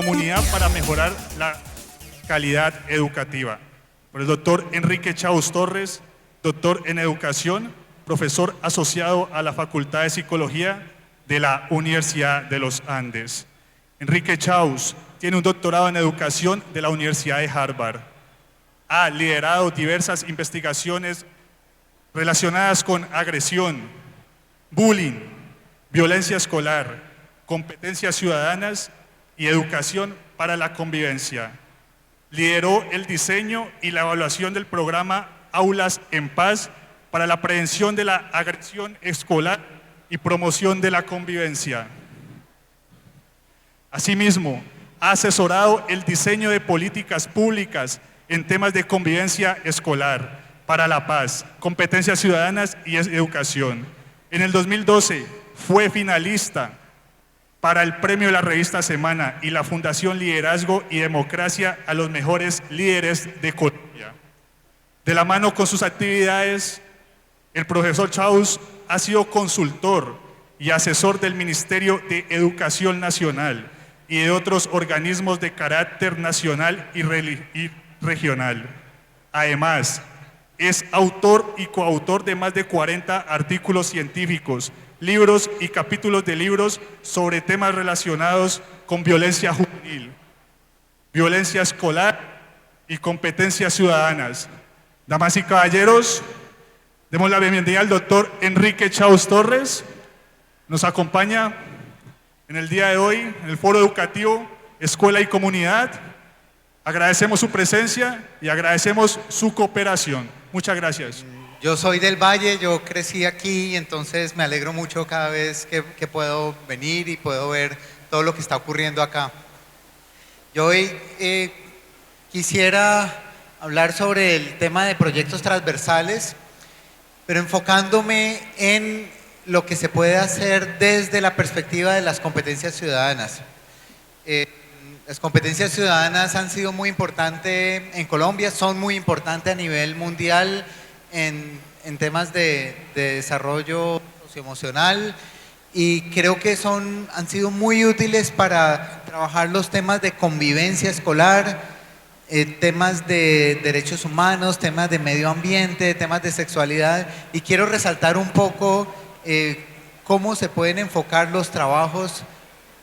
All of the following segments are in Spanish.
comunidad para mejorar la calidad educativa. Por el doctor Enrique Chaus Torres, doctor en Educación, profesor asociado a la Facultad de Psicología de la Universidad de los Andes. Enrique Chaus tiene un doctorado en Educación de la Universidad de Harvard. Ha liderado diversas investigaciones relacionadas con agresión, bullying, violencia escolar, competencias ciudadanas y educación para la convivencia. Lideró el diseño y la evaluación del programa Aulas en Paz para la prevención de la agresión escolar y promoción de la convivencia. Asimismo, ha asesorado el diseño de políticas públicas en temas de convivencia escolar, para la paz, competencias ciudadanas y educación. En el 2012 fue finalista para el premio de la revista Semana y la Fundación Liderazgo y Democracia a los mejores líderes de Colombia. De la mano con sus actividades, el profesor Chaus ha sido consultor y asesor del Ministerio de Educación Nacional y de otros organismos de carácter nacional y regional. Además, es autor y coautor de más de 40 artículos científicos, libros y capítulos de libros sobre temas relacionados con violencia juvenil, violencia escolar y competencias ciudadanas. Damas y caballeros, demos la bienvenida al doctor Enrique Chaus Torres. Nos acompaña en el día de hoy en el Foro Educativo Escuela y Comunidad. Agradecemos su presencia y agradecemos su cooperación. Muchas gracias. Yo soy del Valle, yo crecí aquí, entonces me alegro mucho cada vez que puedo venir y puedo ver todo lo que está ocurriendo acá. Yo hoy quisiera hablar sobre el tema de proyectos transversales, pero enfocándome en lo que se puede hacer desde la perspectiva de las competencias ciudadanas. Las competencias ciudadanas han sido muy importantes en Colombia, son muy importantes a nivel mundial en temas de desarrollo socioemocional, y creo que han sido muy útiles para trabajar los temas de convivencia escolar, temas de derechos humanos, temas de medio ambiente, temas de sexualidad, y quiero resaltar un poco cómo se pueden enfocar los trabajos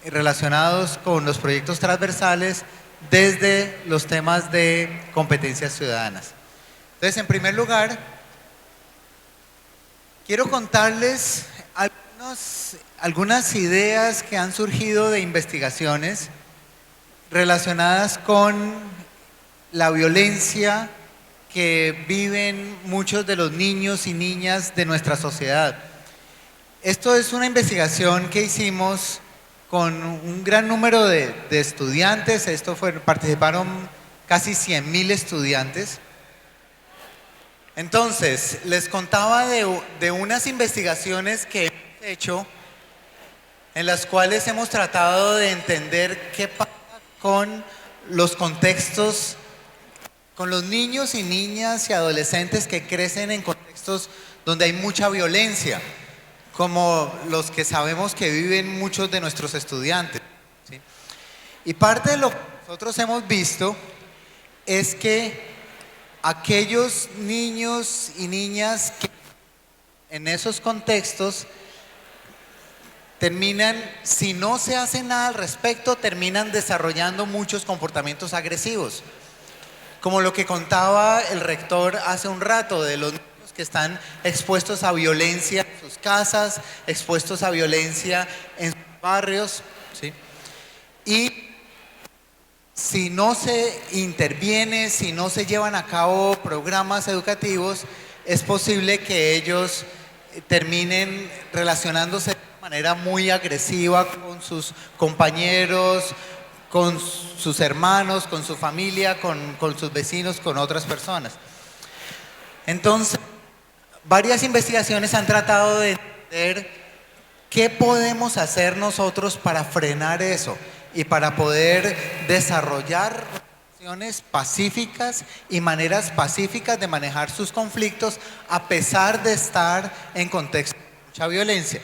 relacionados con los proyectos transversales desde los temas de competencias ciudadanas. Entonces, en primer lugar, quiero contarles algunas ideas que han surgido de investigaciones relacionadas con la violencia que viven muchos de los niños y niñas de nuestra sociedad. Esto es una investigación que hicimos con un gran número de estudiantes. Participaron casi 100.000 estudiantes. Entonces, les contaba de unas investigaciones que hemos hecho, en las cuales hemos tratado de entender qué pasa con los contextos, con los niños y niñas y adolescentes que crecen en contextos donde hay mucha violencia, como los que sabemos que viven muchos de nuestros estudiantes, ¿sí? Y parte de lo que nosotros hemos visto es que aquellos niños y niñas que en esos contextos terminan, si no se hace nada al respecto, terminan desarrollando muchos comportamientos agresivos, como lo que contaba el rector hace un rato de los que están expuestos a violencia en sus casas, expuestos a violencia en sus barrios, ¿sí? Y si no se interviene, si no se llevan a cabo programas educativos, es posible que ellos terminen relacionándose de manera muy agresiva con sus compañeros, con sus hermanos, con su familia, con sus vecinos, con otras personas. Entonces, varias investigaciones han tratado de entender qué podemos hacer nosotros para frenar eso y para poder desarrollar relaciones pacíficas y maneras pacíficas de manejar sus conflictos a pesar de estar en contextos de mucha violencia.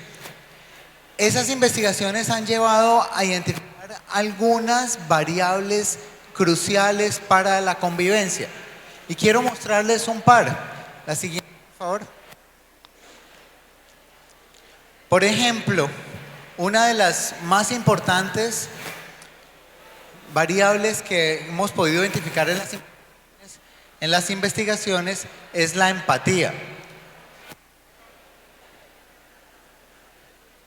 Esas investigaciones han llevado a identificar algunas variables cruciales para la convivencia. Y quiero mostrarles un par. La siguiente, por favor. Por ejemplo, una de las más importantes variables que hemos podido identificar en las investigaciones es la empatía.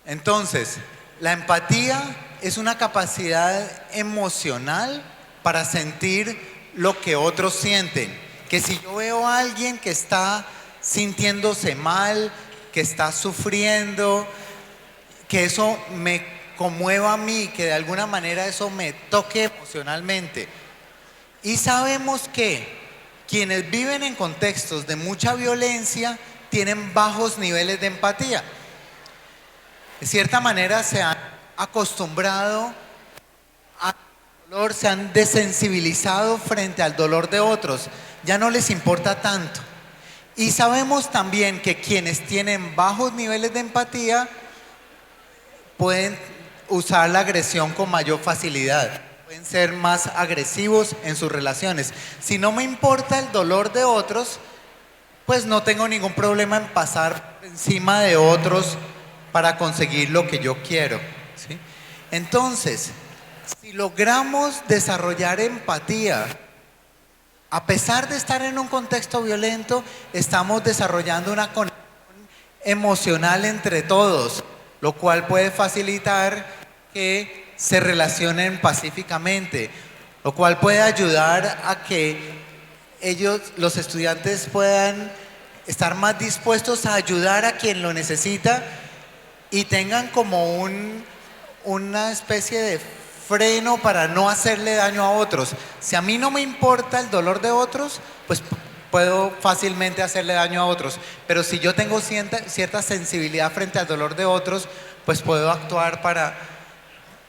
Entonces, la empatía es una capacidad emocional para sentir lo que otros sienten. Que si yo veo a alguien que está sintiéndose mal, que está sufriendo, que eso me conmueva a mí, que de alguna manera eso me toque emocionalmente. Y sabemos que quienes viven en contextos de mucha violencia tienen bajos niveles de empatía. De cierta manera se han acostumbrado al dolor, se han desensibilizado frente al dolor de otros, ya no les importa tanto. Y sabemos también que quienes tienen bajos niveles de empatía pueden usar la agresión con mayor facilidad, pueden ser más agresivos en sus relaciones. Si no me importa el dolor de otros, pues no tengo ningún problema en pasar por encima de otros para conseguir lo que yo quiero, ¿sí? Entonces, si logramos desarrollar empatía, a pesar de estar en un contexto violento, estamos desarrollando una conexión emocional entre todos, lo cual puede facilitar que se relacionen pacíficamente, lo cual puede ayudar a que ellos, los estudiantes, puedan estar más dispuestos a ayudar a quien lo necesita y tengan como una especie de freno para no hacerle daño a otros. Si a mí no me importa el dolor de otros, pues puedo fácilmente hacerle daño a otros. Pero si yo tengo cierta sensibilidad frente al dolor de otros, pues puedo actuar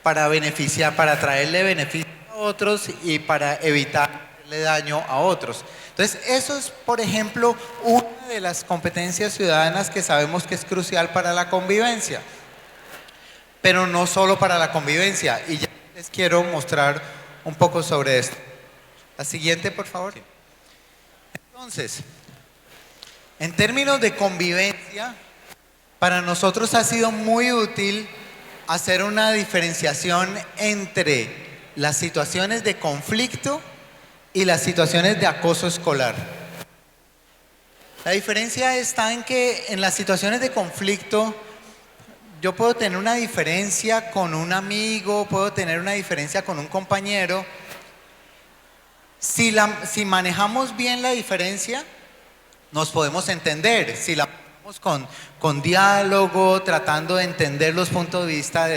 para beneficiar, para traerle beneficio a otros y para evitarle daño a otros. Entonces, eso es, por ejemplo, una de las competencias ciudadanas que sabemos que es crucial para la convivencia. Pero no solo para la convivencia. Y ya les quiero mostrar un poco sobre esto. La siguiente, por favor. Entonces, en términos de convivencia, para nosotros ha sido muy útil hacer una diferenciación entre las situaciones de conflicto y las situaciones de acoso escolar. La diferencia está en que en las situaciones de conflicto yo puedo tener una diferencia con un amigo, puedo tener una diferencia con un compañero. Si manejamos bien la diferencia, nos podemos entender. Si la manejamos con diálogo, tratando de entender los puntos de vista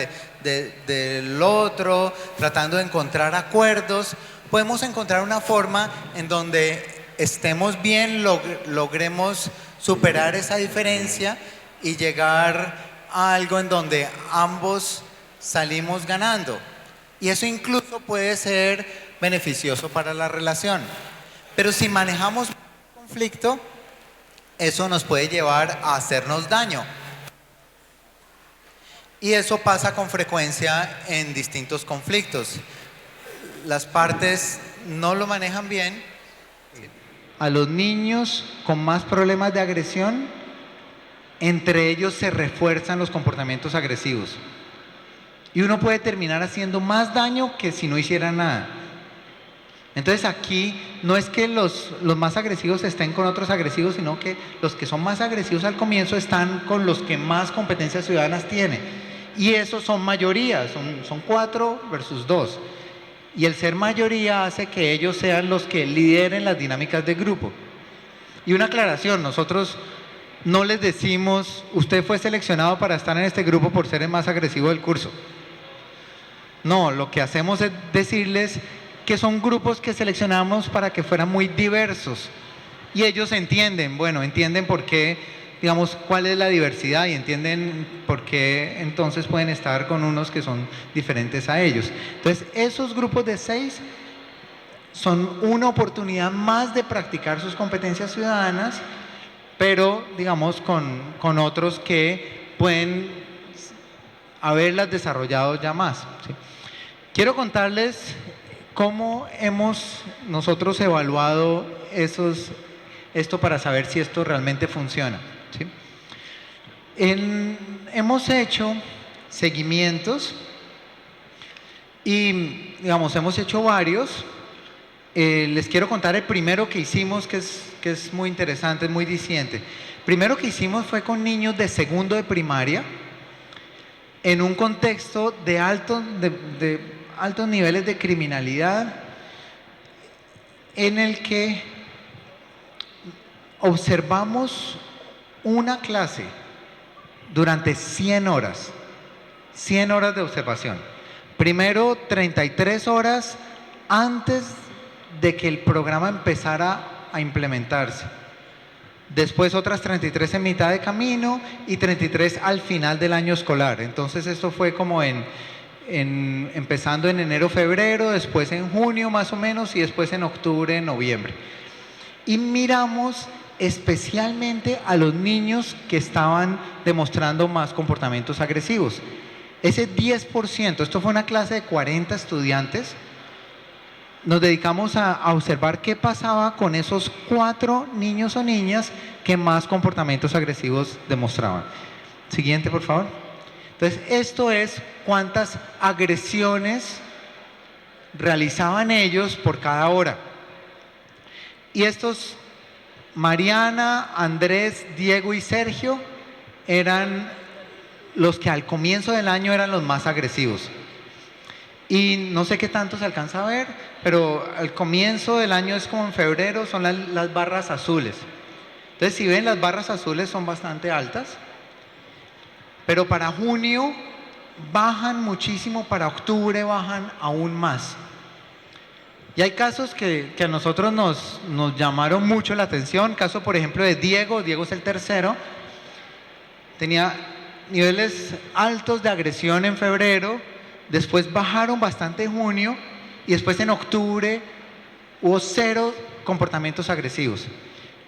del otro, tratando de encontrar acuerdos, podemos encontrar una forma en donde estemos bien, logremos superar esa diferencia y llegar a algo en donde ambos salimos ganando. Y eso incluso puede ser beneficioso para la relación. Pero si manejamos el conflicto, eso nos puede llevar a hacernos daño. Y eso pasa con frecuencia en distintos conflictos. Las partes no lo manejan bien. A los niños con más problemas de agresión, entre ellos se refuerzan los comportamientos agresivos. Y uno puede terminar haciendo más daño que si no hiciera nada. Entonces aquí no es que los más agresivos estén con otros agresivos, sino que los que son más agresivos al comienzo están con los que más competencias ciudadanas tienen. Y esos son mayoría, son 4 versus 2. Y el ser mayoría hace que ellos sean los que lideren las dinámicas de grupo. Y una aclaración, nosotros no les decimos, usted fue seleccionado para estar en este grupo por ser el más agresivo del curso. No, lo que hacemos es decirles que son grupos que seleccionamos para que fueran muy diversos. Y ellos entienden por qué, digamos, cuál es la diversidad y entienden por qué entonces pueden estar con unos que son diferentes a ellos. Entonces, esos grupos de 6 son una oportunidad más de practicar sus competencias ciudadanas, pero, digamos, con otros que pueden haberlas desarrollado ya más, ¿sí? Quiero contarles cómo hemos nosotros evaluado esto para saber si esto realmente funciona, ¿sí? Hemos hecho seguimientos y, digamos, hemos hecho varios. Les quiero contar el primero que hicimos, que es muy interesante, es muy diciente. Primero que hicimos fue con niños de segundo de primaria, en un contexto de altos niveles de criminalidad, en el que observamos una clase durante 100 horas, 100 horas de observación. Primero 33 horas antes de que el programa empezara a implementarse. Después otras 33 en mitad de camino y 33 al final del año escolar. Entonces esto fue como empezando en enero, febrero, después en junio más o menos y después en octubre, noviembre. Y miramos especialmente a los niños que estaban demostrando más comportamientos agresivos. Ese 10%, esto fue una clase de 40 estudiantes, nos dedicamos a observar qué pasaba con esos 4 niños o niñas que más comportamientos agresivos demostraban. Siguiente, por favor. Entonces, esto es cuántas agresiones realizaban ellos por cada hora. Y estos, Mariana, Andrés, Diego y Sergio, eran los que al comienzo del año eran los más agresivos. Y no sé qué tanto se alcanza a ver, pero al comienzo del año es como en febrero, son las barras azules. Entonces, si ven, las barras azules son bastante altas, pero para junio bajan muchísimo, para octubre bajan aún más. Y hay casos que a nosotros nos llamaron mucho la atención. Caso, por ejemplo, de Diego. Diego es el tercero. Tenía niveles altos de agresión en febrero, después bajaron bastante en junio y después en octubre hubo 0 comportamientos agresivos.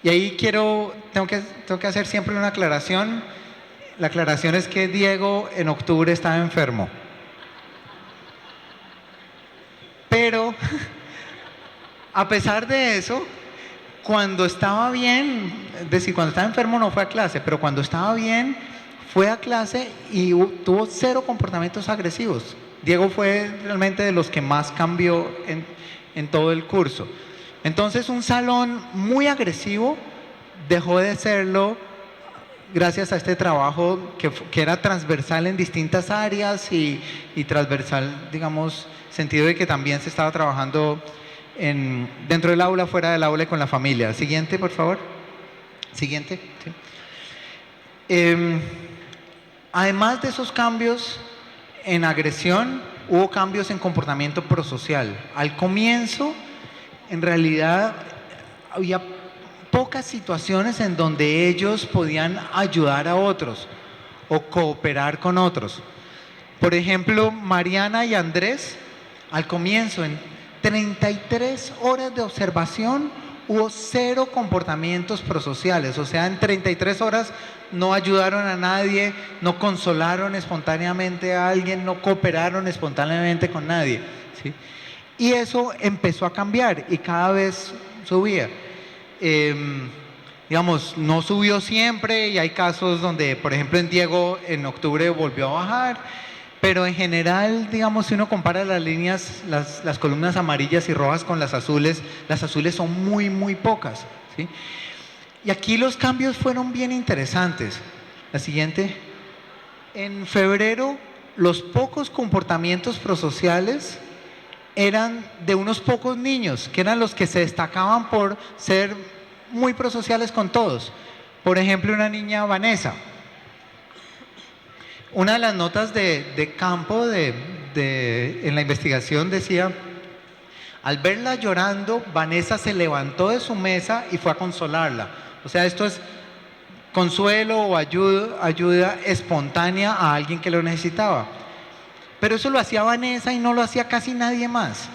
Y ahí tengo que hacer siempre una aclaración. La aclaración es que Diego en octubre estaba enfermo. Pero a pesar de eso, cuando estaba bien, es decir, cuando estaba enfermo no fue a clase, pero cuando estaba bien fue a clase y tuvo 0 comportamientos agresivos. Diego fue realmente de los que más cambió en todo el curso. Entonces, un salón muy agresivo dejó de serlo gracias a este trabajo que era transversal en distintas áreas y transversal, digamos, sentido de que también se estaba trabajando dentro del aula, fuera del aula y con la familia. Siguiente, por favor. Siguiente. Sí. Además de esos cambios en agresión, hubo cambios en comportamiento prosocial. Al comienzo, en realidad, había pocas situaciones en donde ellos podían ayudar a otros o cooperar con otros. Por ejemplo, Mariana y Andrés, al comienzo, en 33 horas de observación, hubo 0 comportamientos prosociales. O sea, en 33 horas no ayudaron a nadie, no consolaron espontáneamente a alguien, no cooperaron espontáneamente con nadie, ¿sí? Y eso empezó a cambiar y cada vez subía. Digamos, no subió siempre y hay casos donde, por ejemplo, en Diego en octubre volvió a bajar, pero en general, digamos, si uno compara las líneas, las columnas amarillas y rojas con las azules son muy, muy pocas, ¿sí? Y aquí los cambios fueron bien interesantes. La siguiente. En febrero, los pocos comportamientos prosociales eran de unos pocos niños, que eran los que se destacaban por ser muy prosociales con todos. Por ejemplo, una niña, Vanessa. Una de las notas de campo en la investigación decía: al verla llorando, Vanessa se levantó de su mesa y fue a consolarla. O sea, esto es consuelo o ayuda espontánea a alguien que lo necesitaba. Pero eso lo hacía Vanessa y no lo hacía casi nadie más,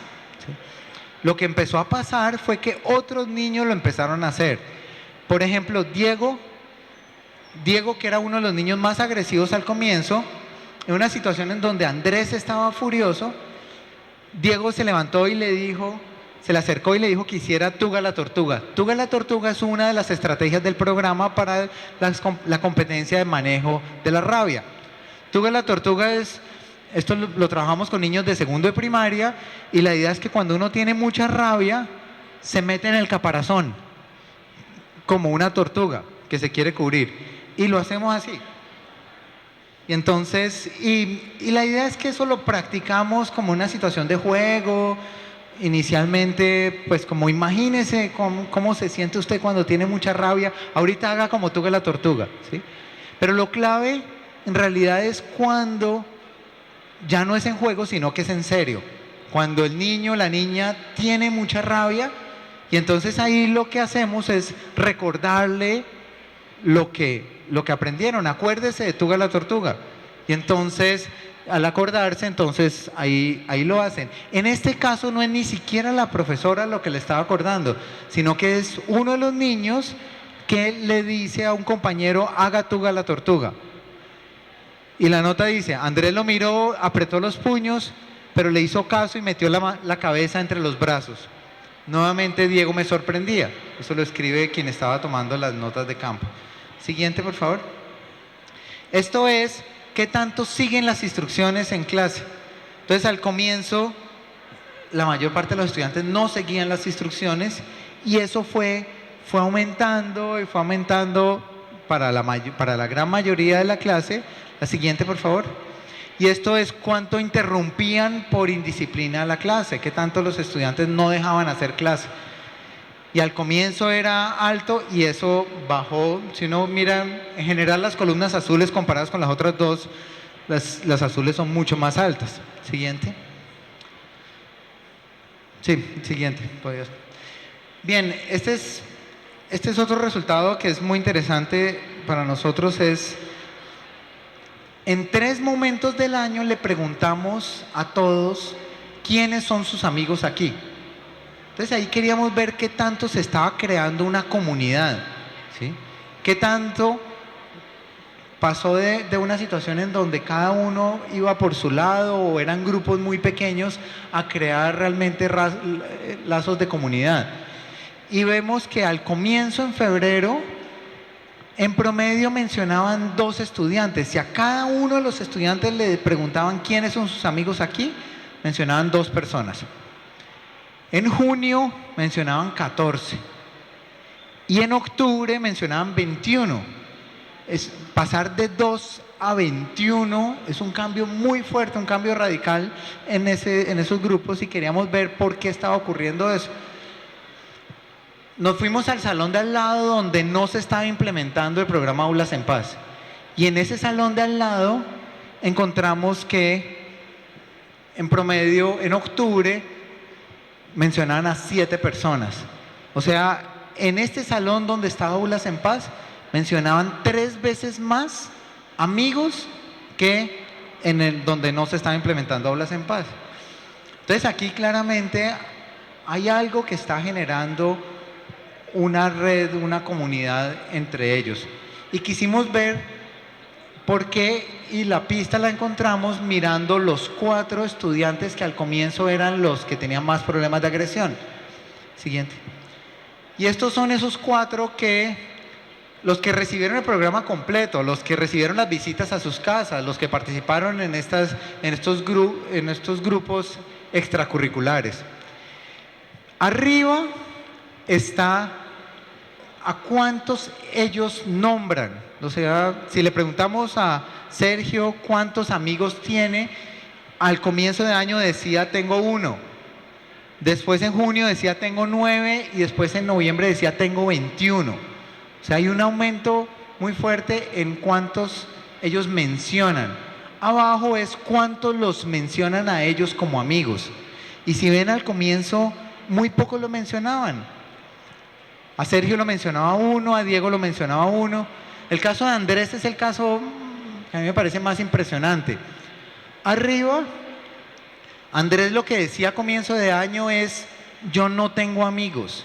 ¿sí? Lo que empezó a pasar fue que otros niños lo empezaron a hacer. Por ejemplo, Diego, que era uno de los niños más agresivos al comienzo, en una situación en donde Andrés estaba furioso, Diego se levantó y le dijo, se le acercó y le dijo que hiciera Tuga la Tortuga. Tuga la Tortuga es una de las estrategias del programa para la competencia de manejo de la rabia. Tuga la Tortuga es, esto lo trabajamos con niños de segundo de primaria, y la idea es que cuando uno tiene mucha rabia, se mete en el caparazón, como una tortuga que se quiere cubrir. Y lo hacemos así. Y entonces, y la idea es que eso lo practicamos como una situación de juego. Inicialmente, pues como imagínese cómo se siente usted cuando tiene mucha rabia. Ahorita haga como Tuga la Tortuga, ¿sí? Pero lo clave en realidad es cuando ya no es en juego, sino que es en serio. Cuando el niño, la niña tiene mucha rabia, y entonces ahí lo que hacemos es recordarle lo que aprendieron. Acuérdese de Tuga la Tortuga. Y entonces, al acordarse, entonces ahí lo hacen. En este caso no es ni siquiera la profesora lo que le estaba acordando, sino que es uno de los niños que le dice a un compañero, haga Tuga la Tortuga. Y la nota dice, Andrés lo miró, apretó los puños, pero le hizo caso y metió la cabeza entre los brazos. Nuevamente Diego me sorprendía. Eso lo escribe quien estaba tomando las notas de campo. Siguiente, por favor. Esto es, ¿qué tanto siguen las instrucciones en clase? Entonces, al comienzo, la mayor parte de los estudiantes no seguían las instrucciones, y eso fue aumentando y fue aumentando para la gran mayoría de la clase. La siguiente, por favor. Y esto es cuánto interrumpían por indisciplina la clase, qué tanto los estudiantes no dejaban hacer clase. Y al comienzo era alto, y eso bajó. Si uno mira en general las columnas azules comparadas con las otras dos, las azules son mucho más altas. Siguiente. Sí, siguiente. Bien, este es otro resultado que es muy interesante para nosotros. Es, en 3 momentos del año le preguntamos a todos quiénes son sus amigos aquí. Entonces ahí queríamos ver qué tanto se estaba creando una comunidad, ¿sí? Qué tanto pasó de una situación en donde cada uno iba por su lado o eran grupos muy pequeños a crear realmente lazos de comunidad. Y vemos que al comienzo, en febrero, en promedio mencionaban 2 estudiantes. Si a cada uno de los estudiantes le preguntaban quiénes son sus amigos aquí, mencionaban 2 personas. En junio mencionaban 14 y en octubre mencionaban 21. Pasar de 2 a 21 es un cambio muy fuerte, un cambio radical en esos grupos, y queríamos ver por qué estaba ocurriendo eso. Nos fuimos al salón de al lado donde no se estaba implementando el programa Aulas en Paz, y en ese salón de al lado encontramos que en promedio en octubre mencionaban a 7 personas. O sea, en este salón donde estaba Aulas en Paz, mencionaban 3 veces más amigos que en el donde no se estaba implementando Aulas en Paz. Entonces aquí claramente hay algo que está generando una red, una comunidad entre ellos. Y quisimos ver por qué, y la pista la encontramos mirando los 4 estudiantes que al comienzo eran los que tenían más problemas de agresión. Siguiente. Y estos son esos 4 los que recibieron el programa completo, los que recibieron las visitas a sus casas, los que participaron en estos grupos extracurriculares. Arriba está a cuántos ellos nombran. O sea, si le preguntamos a Sergio cuántos amigos tiene, al comienzo de año decía tengo 1, después en junio decía tengo 9, y después en noviembre decía tengo 21. O sea, hay un aumento muy fuerte en cuántos ellos mencionan. Abajo es cuántos los mencionan a ellos como amigos. Y si ven, al comienzo muy pocos lo mencionaban. A Sergio lo mencionaba 1, a Diego lo mencionaba 1. El caso de Andrés es el caso que a mí me parece más impresionante. Arriba, Andrés lo que decía a comienzo de año es, yo no tengo amigos.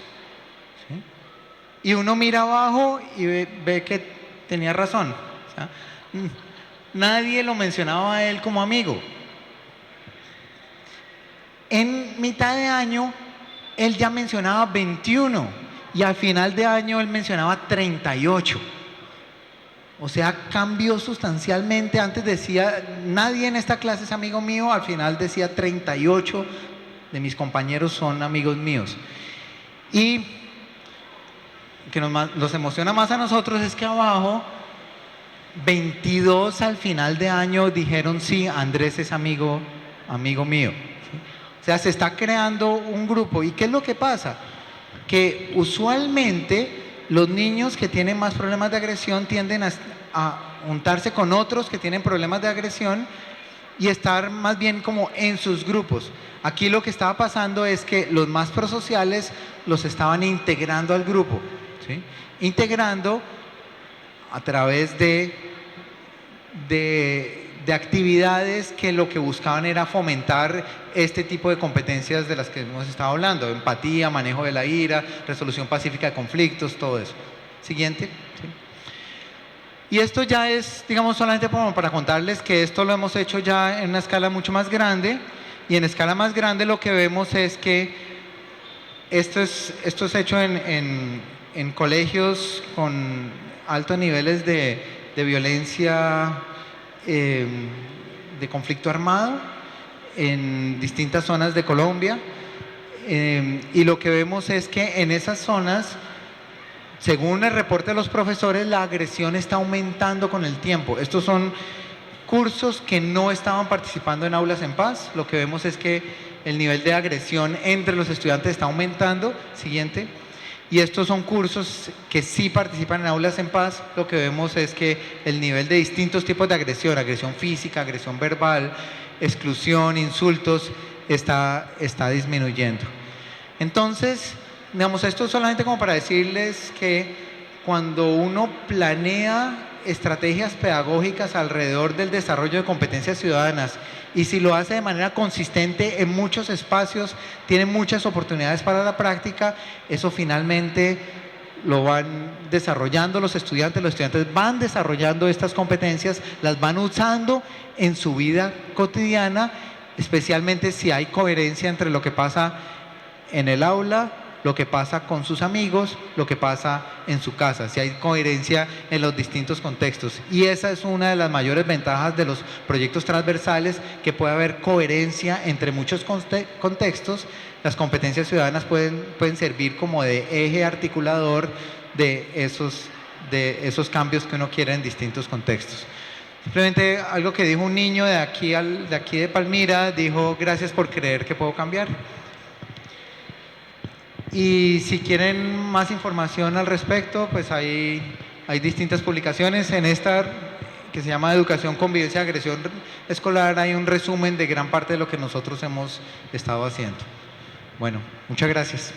¿Sí? Y uno mira abajo y ve que tenía razón. O sea, nadie lo mencionaba a él como amigo. En mitad de año, él ya mencionaba 21 y al final de año él mencionaba 38. O sea, cambió sustancialmente. Antes decía, nadie en esta clase es amigo mío, al final decía 38 de mis compañeros son amigos míos. Y que los emociona más a nosotros es que abajo 22 al final de año dijeron sí, Andrés es amigo mío. ¿Sí? O sea, se está creando un grupo. ¿Y qué es lo que pasa? Que usualmente los niños que tienen más problemas de agresión tienden a juntarse con otros que tienen problemas de agresión y estar más bien como en sus grupos. Aquí lo que estaba pasando es que los más prosociales los estaban integrando al grupo, ¿sí? Integrando a través de actividades que lo que buscaban era fomentar este tipo de competencias de las que hemos estado hablando: empatía, manejo de la ira, resolución pacífica de conflictos, todo eso. Siguiente. ¿Sí? Y esto ya es, digamos, solamente para contarles que esto lo hemos hecho ya en una escala mucho más grande, y en escala más grande lo que vemos es que esto es hecho en colegios con altos niveles de violencia, de conflicto armado, en distintas zonas de Colombia, y lo que vemos es que en esas zonas, según el reporte de los profesores, la agresión está aumentando con el tiempo. Estos son cursos que no estaban participando en Aulas en Paz. Lo que vemos es que el nivel de agresión entre los estudiantes está aumentando. Siguiente. Y estos son cursos que sí participan en Aulas en Paz. Lo que vemos es que el nivel de distintos tipos de agresión, agresión física, agresión verbal, exclusión, insultos, está disminuyendo. Entonces, digamos, esto es solamente como para decirles que cuando uno planea estrategias pedagógicas alrededor del desarrollo de competencias ciudadanas, y si lo hace de manera consistente en muchos espacios, tiene muchas oportunidades para la práctica, eso finalmente lo van desarrollando los estudiantes van desarrollando estas competencias, las van usando en su vida cotidiana, especialmente si hay coherencia entre lo que pasa en el aula, lo que pasa con sus amigos, lo que pasa en su casa, si hay coherencia en los distintos contextos. Y esa es una de las mayores ventajas de los proyectos transversales, que puede haber coherencia entre muchos contextos. Las competencias ciudadanas pueden servir como de eje articulador de esos cambios que uno quiere en distintos contextos. Simplemente algo que dijo un niño de aquí de Palmira, dijo: gracias por creer que puedo cambiar. Y si quieren más información al respecto, pues hay distintas publicaciones. En esta, que se llama Educación, Convivencia y Agresión Escolar, hay un resumen de gran parte de lo que nosotros hemos estado haciendo. Bueno, muchas gracias.